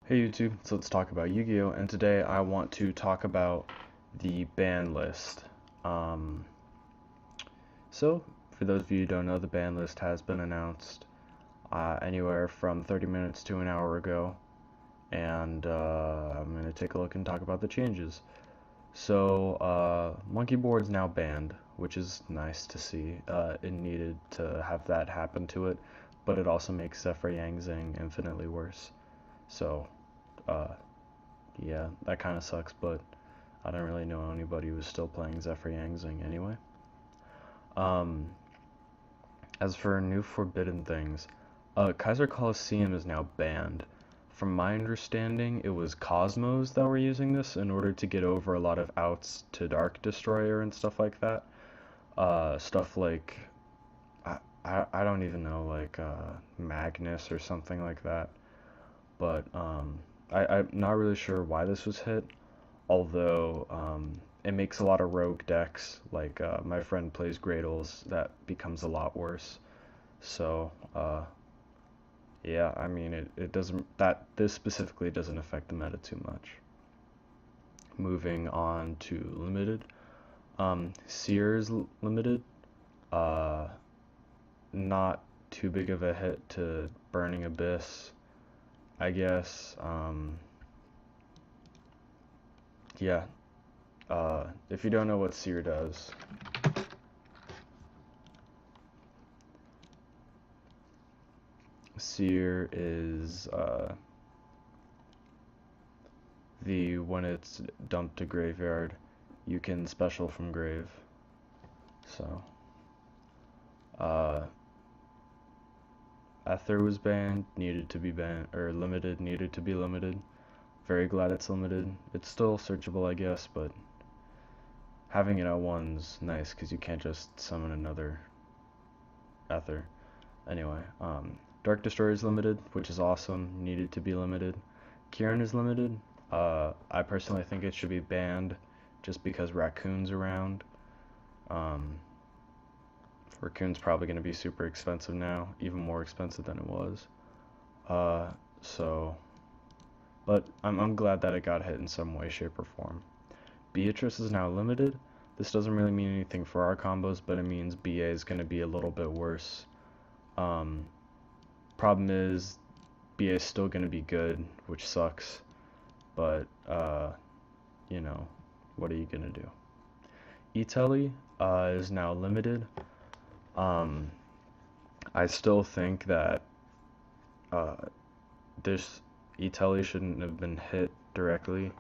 Hey YouTube, so let's talk about Yu-Gi-Oh! And today I want to talk about the ban list. Um, so, for those of you who don't know, the ban list has been announced anywhere from 30 minutes to an hour ago, and I'm going to take a look and talk about the changes. So, Monkey Board's now banned, which is nice to see. It needed to have that happen to it, but it also makes Zephyr Yangzing infinitely worse. So, uh, yeah, that kind of sucks, but I don't really know anybody who's still playing Zephyr Yangzing anyway. Um, as for new forbidden things, Kaiser Coliseum is now banned. From my understanding, it was Cosmos that were using this in order to get over a lot of outs to Dark Destroyer and stuff like that. Stuff like, I don't even know, like Magnus or something like that. But I'm not really sure why this was hit. Although it makes a lot of rogue decks, like my friend plays Gradles, that becomes a lot worse. So yeah, I mean it doesn't this specifically doesn't affect the meta too much. Moving on to limited, Seer is limited, uh, not too big of a hit to Burning Abyss, I guess. Yeah, if you don't know what Seer does, Seer is when it's dumped to graveyard, you can special from grave. So, uh, Ether was banned, needed to be banned, or limited, needed to be limited. Very glad it's limited. It's still searchable, I guess, but having it at one's nice because you can't just summon another Ether. Anyway, Dark Destroyer is limited, which is awesome. Needed to be limited. Kieran is limited. I personally think it should be banned just because Raccoon's around. Raccoon's probably going to be super expensive now, even more expensive than it was. So, but I'm glad that it got hit in some way, shape, or form. Beatrice is now limited. This doesn't really mean anything for our combos, but it means BA is going to be a little bit worse. Problem is, BA is still going to be good, which sucks. But, you know, what are you going to do? E-Telly is now limited. I still think that this E-Telly shouldn't have been hit directly,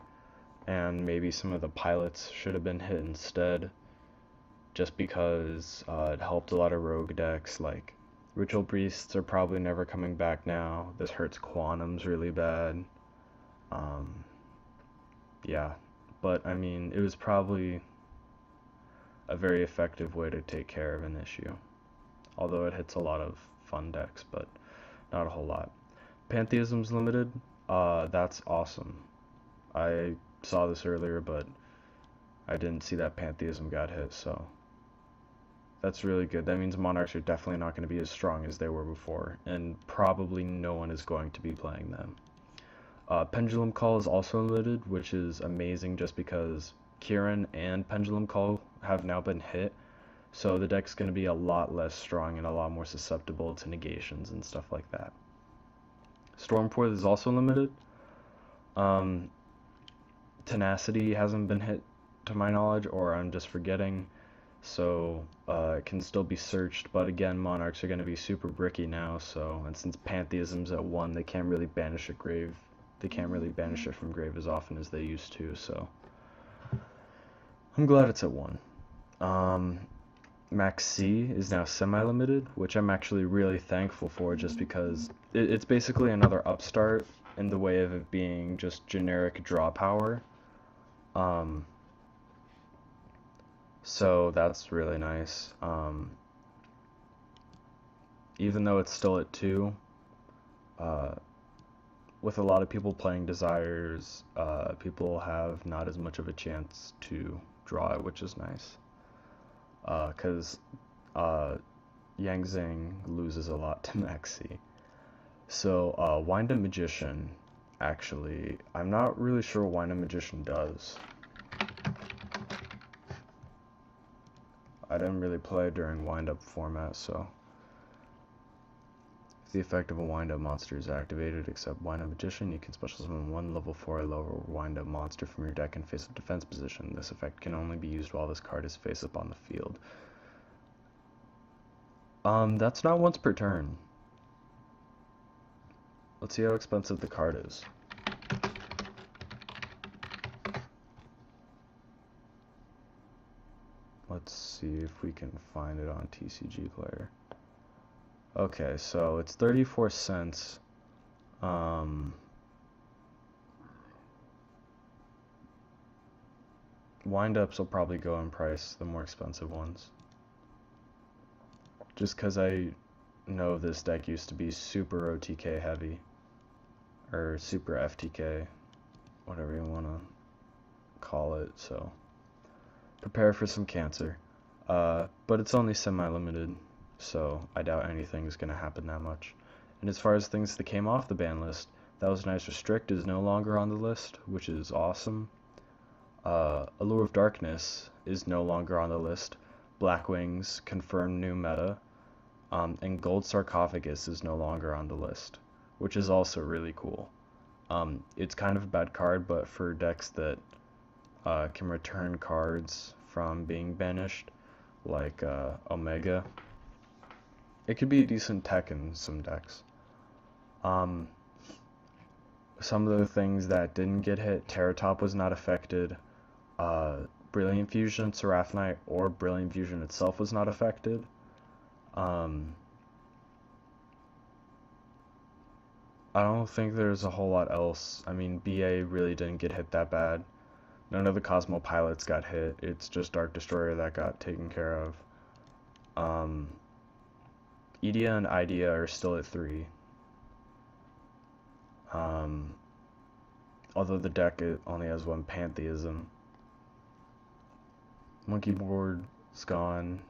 and maybe some of the pilots should have been hit instead, just because it helped a lot of rogue decks. Like Ritual Priests are probably never coming back now. This hurts Quantums really bad. Yeah, but I mean, it was probably a very effective way to take care of an issue, although it hits a lot of fun decks, but not a whole lot. Pantheism's limited. That's awesome. I saw this earlier, but I didn't see that Pantheism got hit, so that's really good. That means Monarchs are definitely not going to be as strong as they were before, and probably no one is going to be playing them. Pendulum Call is also limited, which is amazing just because Kieran and Pendulum Call have now been hit, so the deck's going to be a lot less strong and a lot more susceptible to negations and stuff like that. Stormforth is also limited. Tenacity hasn't been hit to my knowledge, or I'm just forgetting, so it can still be searched, but again, Monarchs are going to be super bricky now, so, and since Pantheism's at 1, they can't really banish it from grave as often as they used to, so I'm glad it's at 1. Maxi is now semi-limited, which I'm actually really thankful for, just because it's basically another upstart in the way of it being just generic draw power. So that's really nice. Even though it's still at 2, with a lot of people playing Desires, people have not as much of a chance to draw it, which is nice. Because Yangzing loses a lot to Maxi. So, Wind Up Magician actually. I'm not really sure what Wind Up Magician does. I didn't really play during Wind Up format, so. If the effect of a Wind Up monster is activated, except Wind Up Magician, you can special summon one level 4 or lower Wind Up monster from your deck in face-up defense position. This effect can only be used while this card is face-up on the field. That's not once per turn. Let's see how expensive the card is. Let's see if we can find it on TCG Player. Okay, so it's 34 cents. Wind-ups will probably go in price, the more expensive ones. Just because I know this deck used to be super OTK heavy. Or super FTK. Whatever you want to call it, so. Prepare for some cancer. But it's only semi-limited, so I doubt anything's going to happen that much. And as far as things that came off the ban list, That Was Nice Restrict is no longer on the list, which is awesome. Allure of Darkness is no longer on the list. Black Wings confirmed new meta. And Gold Sarcophagus is no longer on the list, which is also really cool. It's kind of a bad card, but for decks that can return cards from being banished, like Omega, it could be a decent tech in some decks. Some of the things that didn't get hit, Terratop was not affected, Brilliant Fusion, Seraphonite, or Brilliant Fusion itself was not affected. I don't think there's a whole lot else. I mean, BA really didn't get hit that bad. None of the Cosmo Pilots got hit. It's just Dark Destroyer that got taken care of. Edea and Idea are still at 3. Although the deck only has one Pantheism. Monkey Board is gone.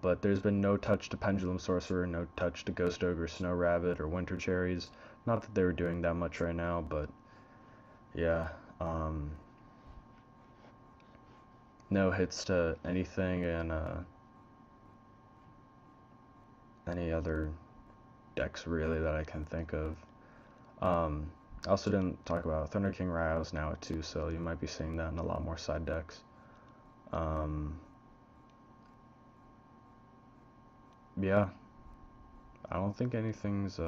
But there's been no touch to Pendulum Sorcerer, no touch to Ghost Ogre, Snow Rabbit, or Winter Cherries. Not that they were doing that much right now, but yeah. No hits to anything in any other decks really that I can think of. I also didn't talk about Thunder King Raios now at 2, so you might be seeing that in a lot more side decks. Yeah, I don't think anything's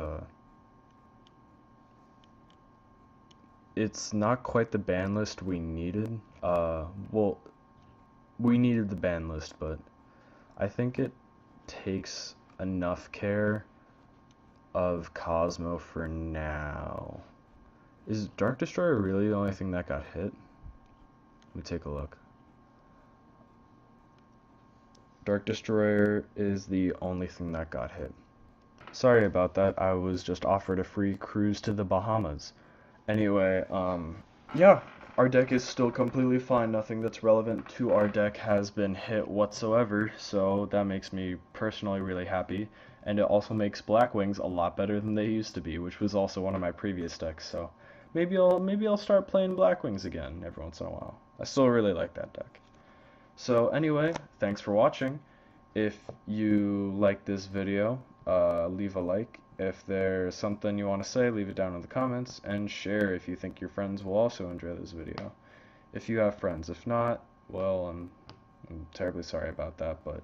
it's not quite the ban list we needed. Well, we needed the ban list, but I think it takes enough care of Cosmo for now. Is Dark Destroyer really the only thing that got hit? Let me take a look. Dark Destroyer is the only thing that got hit. Sorry about that, I was just offered a free cruise to the Bahamas. Anyway, yeah, our deck is still completely fine. Nothing that's relevant to our deck has been hit whatsoever, so that makes me personally really happy. And it also makes Black Wings a lot better than they used to be, which was also one of my previous decks, so maybe I'll start playing Black Wings again every once in a while. I still really like that deck. So anyway, thanks for watching. If you like this video, leave a like. If there's something you want to say, leave it down in the comments, and share if you think your friends will also enjoy this video. If you have friends. If not, well, I'm terribly sorry about that, but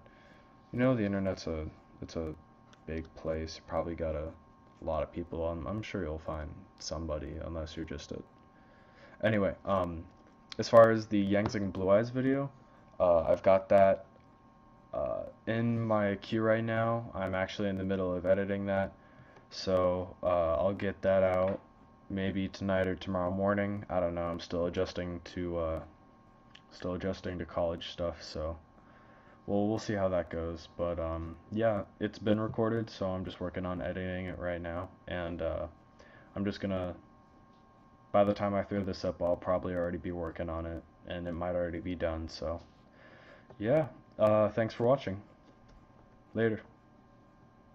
you know, the internet's it's a big place. You probably got a lot of people. I'm sure you'll find somebody, unless you're just a... Anyway, as far as the Yangzing Blue Eyes video, I've got that in my queue right now. I'm actually in the middle of editing that, so I'll get that out maybe tonight or tomorrow morning. I don't know. I'm still adjusting to college stuff, so we'll see how that goes. But yeah, it's been recorded, so I'm just working on editing it right now, and I'm just gonna, by the time I throw this up, I'll probably already be working on it, and it might already be done. So yeah, thanks for watching. Later.